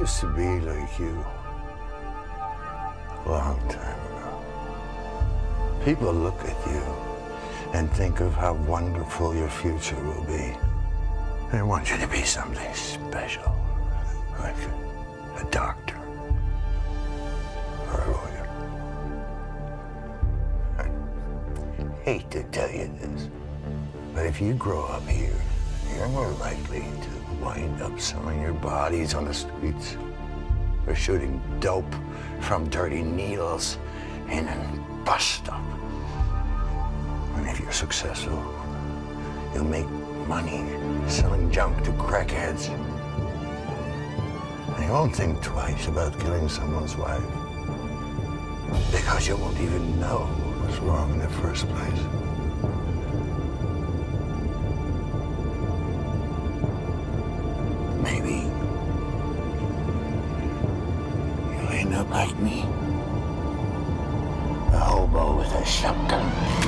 used to be like you. A long time ago. People look at you and think of how wonderful your future will be. They want you to be something special, like a doctor or a lawyer. I hate to tell you this, but if you grow up here, you're more likely to wind up selling your bodies on the streets or shooting dope from dirty needles in a bus stop. And if you're successful, you'll make money selling junk to crackheads. And you won't think twice about killing someone's wife because you won't even know what was wrong in the first place. Maybe you'll end up like me, a hobo with a shotgun.